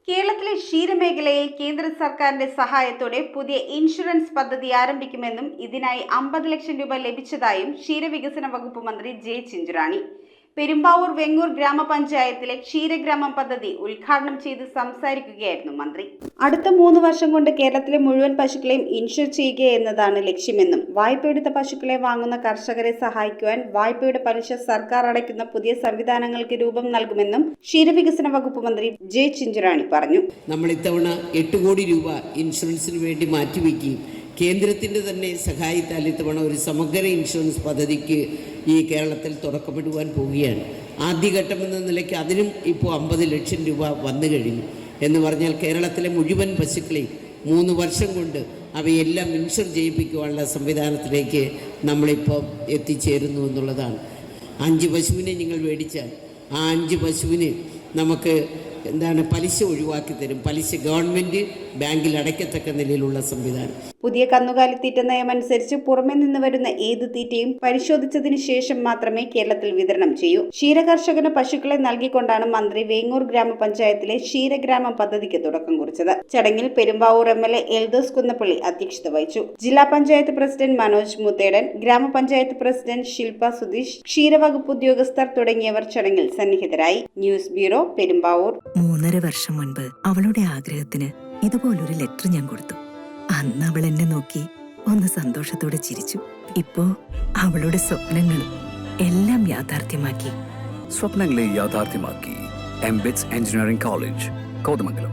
കേരളത്തിലെ ക്ഷീരമേഖലയിൽ കേന്ദ്ര സർക്കാരിന്റെ സഹായത്തോടെ പുതിയ ഇൻഷുറൻസ് പദ്ധതി ആരംഭിക്കുമെന്നും ഇതിനായി 50 ലക്ഷം രൂപ ലഭിച്ചതായും ക്ഷീരവികസന വകുപ്പ് മന്ത്രി ജെ ചിഞ്ചുറാണി പെരുമ്പാവൂർ വെങ്ങൂർ ഗ്രാമപഞ്ചായത്തിലെ ക്ഷീരഗ്രാമം പദ്ധതി ഉദ്ഘാടനം ചെയ്ത് സംസാരിക്കുകയായിരുന്നു മന്ത്രി. അടുത്ത 3 വർഷം കൊണ്ട് കേരളത്തിലെ മുഴുവൻ പശുക്കളെയും ഇൻഷുർ ചെയ്യുക എന്നതാണ് ലക്ഷ്യമെന്നും വായ്പയെടുത്ത പശുക്കളെ വാങ്ങുന്ന കർഷകരെ സഹായിക്കുവാൻ വായ്പയുടെ പലിശ സർക്കാർ അടയ്ക്കുന്ന പുതിയ സംവിധാനങ്ങൾക്ക് രൂപം നൽകുമെന്നും ക്ഷീരവികസന വകുപ്പ് മന്ത്രി ജെ ചിഞ്ചുറാണി പറഞ്ഞു. നമ്മൾ ഇത്തവണ 8 കോടി രൂപ ഇൻഷുറൻസിന് വേണ്ടി മാറ്റിവെക്കുകയും കേന്ദ്രത്തിൻ്റെ തന്നെ സഹായത്താൽ ഇത്തവണ ഒരു സമഗ്ര ഇൻഷുറൻസ് പദ്ധതിക്ക് ഈ കേരളത്തിൽ തുടക്കപ്പെടുവാൻ പോവുകയാണ്. ആദ്യഘട്ടമെന്ന നിലയ്ക്ക് അതിനും ഇപ്പോൾ 50 ലക്ഷം രൂപ വന്നു കഴിഞ്ഞു എന്ന് പറഞ്ഞാൽ കേരളത്തിലെ മുഴുവൻ പശുക്കളെയും 3 വർഷം കൊണ്ട് അവയെല്ലാം ഇൻഷുർ ചെയ്യിപ്പിക്കുവാനുള്ള സംവിധാനത്തിലേക്ക് നമ്മളിപ്പോൾ എത്തിച്ചേരുന്നു എന്നുള്ളതാണ്. 5 പശുവിനെ നിങ്ങൾ മേടിച്ചാൽ ആ 5 പശുവിന് നമുക്ക് പലിശ ഒഴിവാക്കി തരും. പലിശ ഗവൺമെൻറ് ബാങ്കിൽ അടയ്ക്കത്തക്ക നിലയിലുള്ള സംവിധാനം. പുതിയ കന്നുകാലിത്തീറ്റ നയമനുസരിച്ച് പുറമെ നിന്ന് വരുന്ന ഏത് തീറ്റയും പരിശോധിച്ചതിന് ശേഷം മാത്രമേ കേരളത്തിൽ വിതരണം ചെയ്യൂ. ക്ഷീരകർഷകന് പശുക്കളെ നൽകിക്കൊണ്ടാണ് മന്ത്രി വേങ്ങൂർ ഗ്രാമപഞ്ചായത്തിലെ ക്ഷീരഗ്രാമം പദ്ധതിക്ക് തുടക്കം കുറിച്ചത്. ചടങ്ങിൽ പെരുമ്പാവൂർ MLA എൽദോസ് കുന്നപ്പള്ളി അധ്യക്ഷത വഹിച്ചു. ജില്ലാ പഞ്ചായത്ത് പ്രസിഡന്റ് മനോജ് മുത്തേടൻ, ഗ്രാമപഞ്ചായത്ത് പ്രസിഡന്റ് ശില്പ സുധീഷ്, ക്ഷീരവകുപ്പ് ഉദ്യോഗസ്ഥർ തുടങ്ങിയവർ ചടങ്ങിൽ സന്നിഹിതരായി. News bureau, Perumbavoor. 3.5 വർഷം മുൻപ് അവളുടെ ആഗ്രഹത്തിന് ഇതുപോലൊരു ലെറ്റർ ഞാൻ കൊടുത്തു. അന്ന് അവൾ എന്നെ നോക്കി ഒന്ന് സന്തോഷത്തോടെ ചിരിച്ചു. ഇപ്പോ അവളുടെ സ്വപ്നങ്ങളും എല്ലാം യാഥാർത്ഥ്യമാക്കി. സ്വപ്നങ്ങളെ യാഥാർത്ഥ്യമാക്കി. MBITS engineering college, Kothamangalam.